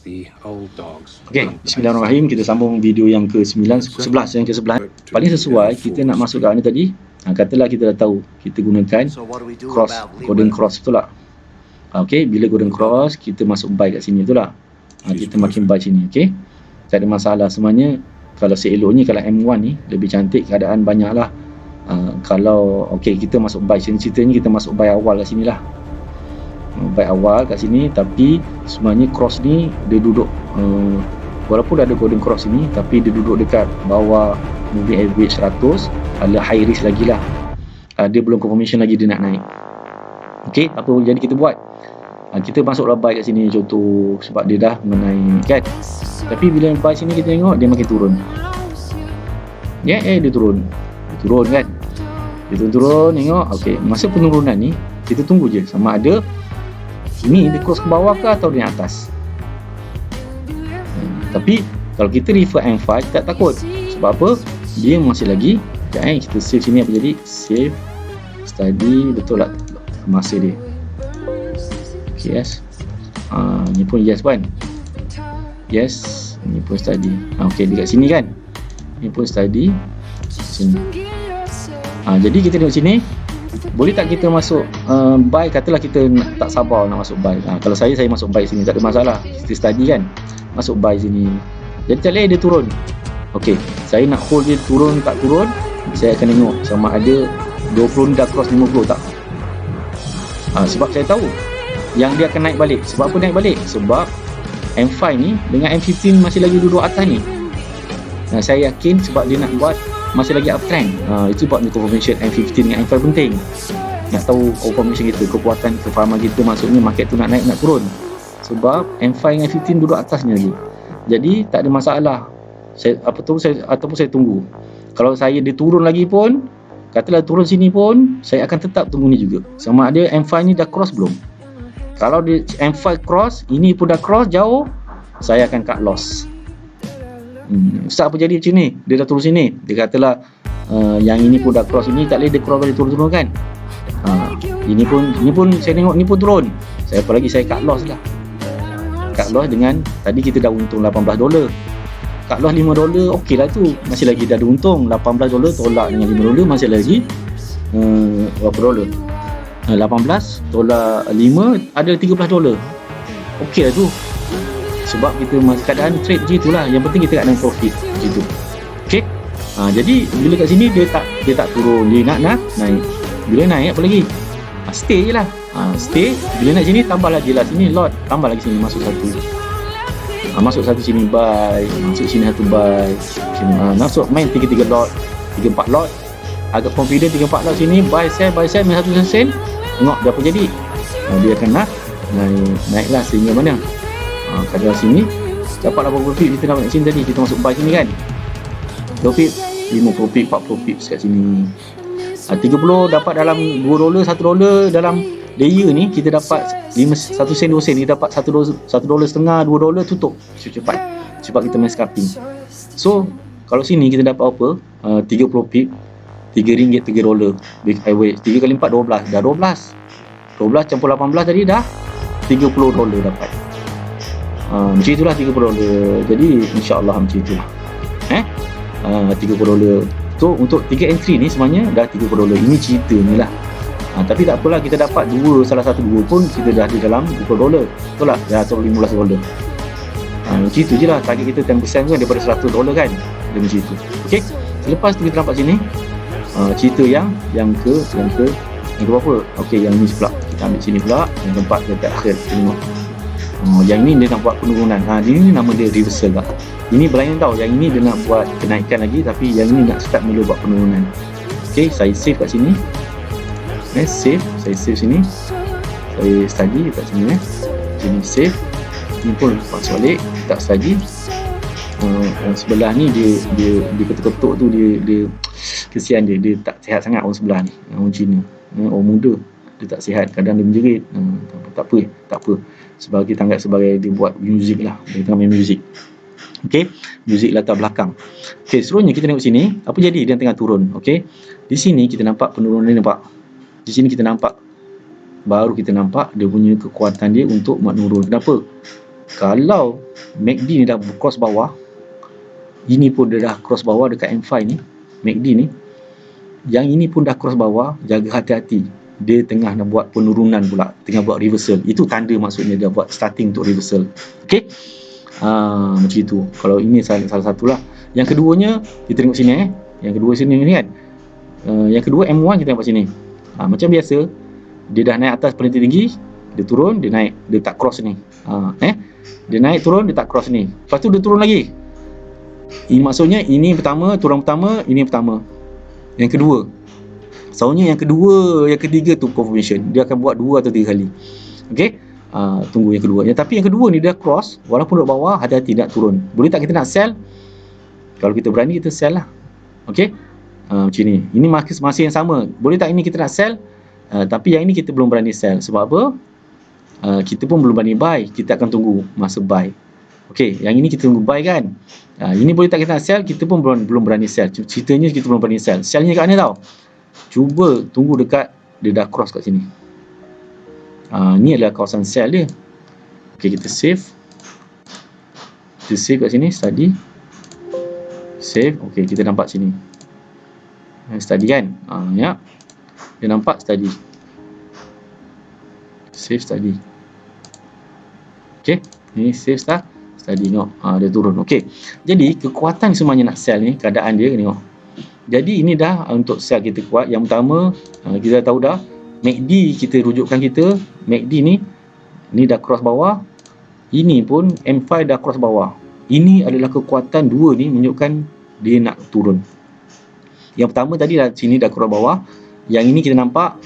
Okey, bismillahirrahmanirrahim. Kita sambung video yang ke-9, 11 yang ke-11. Paling sesuai kita nak masuk kat ni tadi. Katalah kita dah tahu kita gunakan cross, golden cross, betul tak? Okey, bila golden cross kita masuk buy kat sini, betul tak? Kita makin buy sini, okey? Tak ada masalah semuanya. Kalau seeloknya kalau M1 ni lebih cantik, keadaan banyaklah. Kalau okey kita masuk buy sini, ceritanya kita masuk buy awal kat sinilah. Buy awal kat sini, tapi sebenarnya cross ni dia duduk walaupun ada golden cross ini, tapi dia duduk dekat bawah moving average 100, ada high risk lagi lah. Dia belum confirmation lagi dia nak naik. Okey, apa jadi kita buat? Kita masuklah buy kat sini contoh, sebab dia dah menaik kan. Tapi bila buy sini kita tengok dia makin turun. Dia turun. Dia turun kan. Dia turun, tengok. Okey, masa penurunan ni kita tunggu je sama ada ini dia cross ke bawah ke atau di atas. Tapi kalau kita refer M5 tak takut. Sebab apa? Dia masih lagi kita save sini, apa jadi? Save study, betul tak masa dia. Okay, yes. Ni pun yes kan? Yes, ni pun study. Okay, dekat sini kan? Ni pun study sini. Jadi kita tengok sini. Boleh tak kita masuk buy, katalah kita tak sabar nak masuk buy. Kalau saya masuk buy sini, tak ada masalah. Kita study kan, masuk buy sini. Jadi tak boleh dia turun. Okey, saya nak hold dia turun tak turun, saya akan tengok sama ada 20 ni dah cross 50 tak. Sebab saya tahu yang dia akan naik balik. Sebab apa naik balik? Sebab M5 ni dengan M15 masih lagi duduk atas ni. Saya yakin sebab dia nak buat masih lagi uptrend. Itu sebab confirmation M15 dengan M5 penting. Nak tahu confirmation kita, kekuatan kefahaman kita, maksudnya market tu nak naik nak turun. Sebab M5 dengan M15 duduk atasnya lagi. Jadi tak ada masalah. Ataupun saya tunggu. Kalau dia turun lagi pun, katalah turun sini pun, saya akan tetap tunggu ni juga. Sama ada M5 ni dah cross belum. Kalau dia M5 cross, ini pun dah cross jauh, saya akan cut loss. Ustaz apa jadi macam ni? Dia dah turun sini. Dia katalah yang ini pun dah cross ini, tak boleh dia cross balik turun-turun kan? Ini pun saya tengok ni pun turun. Saya apa lagi, saya cut loss lah. Cut loss dengan tadi kita dah untung $18. Cut loss $5, okey lah tu. Masih lagi dah ada untung. $18 tolak dengan $5 masih lagi berapa dolar? 18 tolak 5 ada $13. Okey lah tu. Sebab kita keadaan trade je itulah. Yang penting kita keadaan profit macam tu. Okey. Jadi bila kat sini dia tak turun, dia nak naik. Bila naik apa lagi? Stay je lah. Stay. Bila naik sini tambah lagi lah sini lot, tambah lagi sini masuk satu. Masuk satu sini buy, masuk sini satu buy. Sini masuk main 3 lot, 3-4 lot. Agak confident 3-4 lot sini buy sell main satu sen. Tengok dia apa jadi. Dia akan naiklah sehingga mana? Kadang sini dapat 80 pip kita dapat sini tadi, kita masuk buy sini kan, profit 50 pip 40 pip kat sini. 30 dapat dalam $2 $1 dalam layer ni, kita dapat 1 sen 2 sen, kita dapat $1.5 $2 tutup cepat sebab kita main scalping. So kalau sini kita dapat apa, 30 pip RM3 $3 big highway 3 kali 4 12, dah 12 campur 18 tadi dah $30 dapat. Macam itulah $30. Jadi insya-Allah macam itulah. $30. So untuk 3 entry ni sebenarnya dah $30. Ini cerita ni lah. Tapi tak apalah, kita dapat salah satu dua pun kita dah di dalam $20. Betul tak? Dah atau $15. Macam itu je lah. Target kita 10% kan daripada $100 kan. Dia macam itu. Okey. Selepas tu kita dapat sini cerita yang ke berapa? Okey, yang ni pula. Kita ambil sini pula. Yang keempat dekat akhir tengok. Yang ini dia nak buat penurunan. Ini nama dia reversal lah. Ini berlainan tau. Yang ini dia nak buat kenaikan lagi, tapi yang ini nak start mula buat penurunan. Okey, saya save kat sini. Saya save sini. Saya study kat sini. Sini save. Ini pun lepas balik tak study. Sebelah ni dia ketuk-ketuk tu dia kesian dia tak sihat sangat orang sebelah ni. Orang Cina. Orang muda. Dia tak sihat, kadang dia menjerit. Tak apa. Sebab kita anggap sebagai dia buat muzik lah, dia tengah main muzik. Okey, muzik latar belakang. Okey, seterusnya kita tengok sini, apa jadi dia tengah turun. Okey, di sini kita nampak penurunan ni, nampak. Di sini kita nampak, baru kita nampak dia punya kekuatan dia untuk menurun. Kenapa? Kalau MACD ni dah cross bawah, ini pun dia dah cross bawah dekat M5 ni, MACD ni, yang ini pun dah cross bawah, jaga hati-hati, dia tengah nak buat penurunan pula, tengah buat reversal. Itu tanda maksudnya dia buat starting untuk reversal. Okey, macam itu. Kalau ini salah satulah. Yang keduanya kita tengok sini, yang kedua sini ni kan, yang kedua M1 kita tengok sini. Macam biasa, dia dah naik atas paling tinggi, dia turun, dia naik, dia tak cross ni. Dia naik turun, dia tak cross ni. Lepas tu dia turun lagi. Ini maksudnya ini pertama, turun pertama, ini pertama. Yang kedua. Soalnya yang kedua, yang ketiga tu confirmation. Dia akan buat 2 atau 3 kali. Okey? Tunggu yang kedua. Tapi yang kedua ni dia cross, walaupun duduk bawah, hati-hati nak turun. Boleh tak kita nak sell? Kalau kita berani, kita sell lah. Okey? Macam ni. Ini masih yang sama. Boleh tak ini kita nak sell? Tapi yang ini kita belum berani sell. Sebab apa? Kita pun belum berani buy. Kita akan tunggu masa buy. Okey, yang ini kita tunggu buy kan. Ini boleh tak kita nak sell? Kita pun belum berani sell. Ceritanya kita belum berani sell. Sellnya kat mana tau? Cuba tunggu dekat dia dah cross kat sini. Ni adalah kawasan sell dia. Okey, kita save. Kita save kat sini, study. Save. Okey, kita nampak sini. Study kan? Ya. Dia nampak study. Save study. Okey, ini save study tengok. Dia turun. Okey. Jadi kekuatan semuanya nak sell ni, keadaan dia tengok. Jadi ini dah untuk sell kita kuat. Yang pertama, kita dah tahu dah MACD kita rujukkan kita, MACD ni dah cross bawah. Ini pun M5 dah cross bawah. Ini adalah kekuatan dua ni menunjukkan dia nak turun. Yang pertama tadi dah sini dah cross bawah. Yang ini kita nampak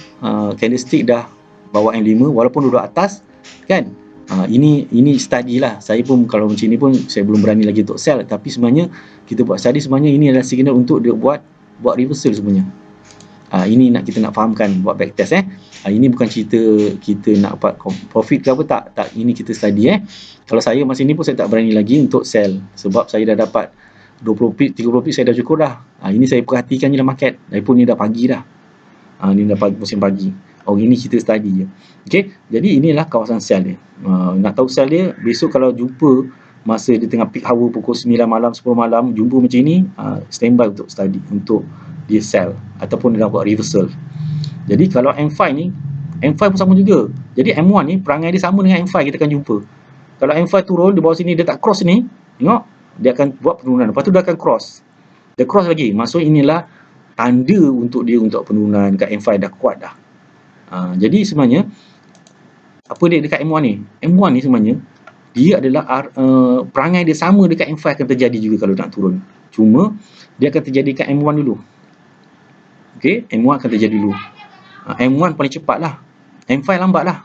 candlestick dah bawah M5 walaupun duduk atas kan. Ini study lah. Saya pun kalau macam ni pun saya belum berani lagi untuk sell, tapi sebenarnya kita buat study, sebenarnya ini adalah signal untuk dia buat reversal sebenarnya. Ini kita nak fahamkan buat backtest ini bukan cerita kita nak dapat profit ke apa, tak ini kita study Kalau saya masa ni pun saya tak berani lagi untuk sell sebab saya dah dapat 20 pip 30 pip saya dah cukup dah. Ini saya perhatikan je lah market, lagipun ni dah pagi dah. Ni dah musim pagi. Ini kita study je. Okey, jadi inilah kawasan sell dia. Nak tahu sell dia, besok kalau jumpa masa di tengah peak hour pukul 9 malam 10 malam jumpa macam ni, standby untuk study untuk dia sell ataupun dia nak buat reversal. Jadi kalau M5 ni, M5 pun sama juga. Jadi M1 ni perangai dia sama dengan M5, kita akan jumpa. Kalau M5 turun di bawah sini dia tak cross ni, tengok dia akan buat penurunan. Lepas tu dia akan cross. Dia cross lagi. Maksud inilah tanda untuk dia untuk penurunan kat M5 dah kuat dah. Jadi sebenarnya apa dia dekat M1 ni? M1 ni sebenarnya dia adalah perangai dia sama dekat M5 akan terjadi juga kalau nak turun. Cuma dia akan terjadi kat M1 dulu. Okey, M1 akan terjadi dulu. M1 paling cepat lah. M5 lambat lah.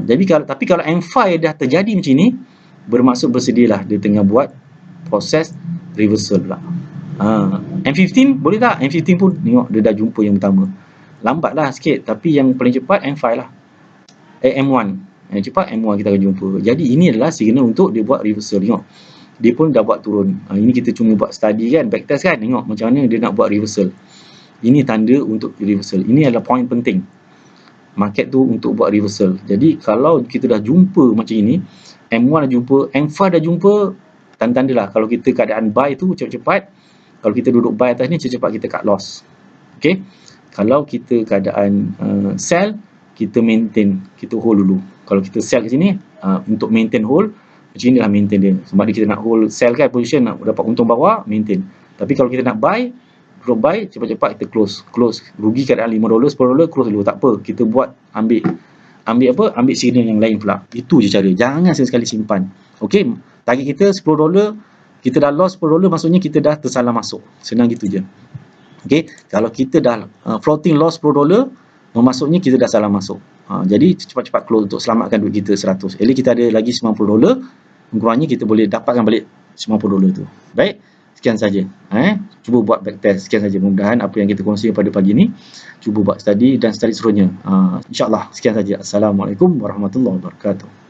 Tapi kalau M5 dah terjadi macam ni, bermaksud bersedialah dia tengah buat proses reversal pula. M15 boleh tak? M15 pun tengok dia dah jumpa yang pertama. Lambat lah sikit, tapi yang paling cepat M5 lah. M1. Yang cepat M1 kita akan jumpa. Jadi ini adalah signal untuk dia buat reversal. Tengok. Dia pun dah buat turun. Ini kita cuma buat study kan, backtest kan. Tengok macam mana dia nak buat reversal. Ini tanda untuk reversal. Ini adalah poin penting. Market tu untuk buat reversal. Jadi kalau kita dah jumpa macam ini, M1 dah jumpa, M5 dah jumpa, tanda-tanda lah. Kalau kita keadaan buy tu cepat-cepat, kalau kita duduk buy atas ni, cepat-cepat kita cut loss. Okay. Kalau kita keadaan sell, kita maintain, kita hold dulu. Kalau kita sell ke sini, untuk maintain hold, macam inilah maintain dia. Sebab kita nak hold, sell kan position, nak dapat untung bawah, maintain. Tapi kalau kita nak buy, drop buy, cepat-cepat kita close. Rugi keadaan $5, $10, close dulu. Tak apa, kita buat, ambil apa? Ambil signal yang lain pula. Itu je cara. Jangan sekali simpan. Okey, target kita $10, kita dah loss $10, maksudnya kita dah tersalah masuk. Senang gitu je. Okey, kalau kita dah floating loss $10, maksudnya kita dah salah masuk. Jadi cepat-cepat close untuk selamatkan duit kita 100. Jadi kita ada lagi $90, kurangnya kita boleh dapatkan balik $90 tu. Baik, sekian saja. Cuba buat backtest. Sekian saja. Mudah-mudahan apa yang kita kongsi pada pagi ni, cuba buat study dan study seterusnya. InsyaAllah. Sekian saja. Assalamualaikum warahmatullahi wabarakatuh.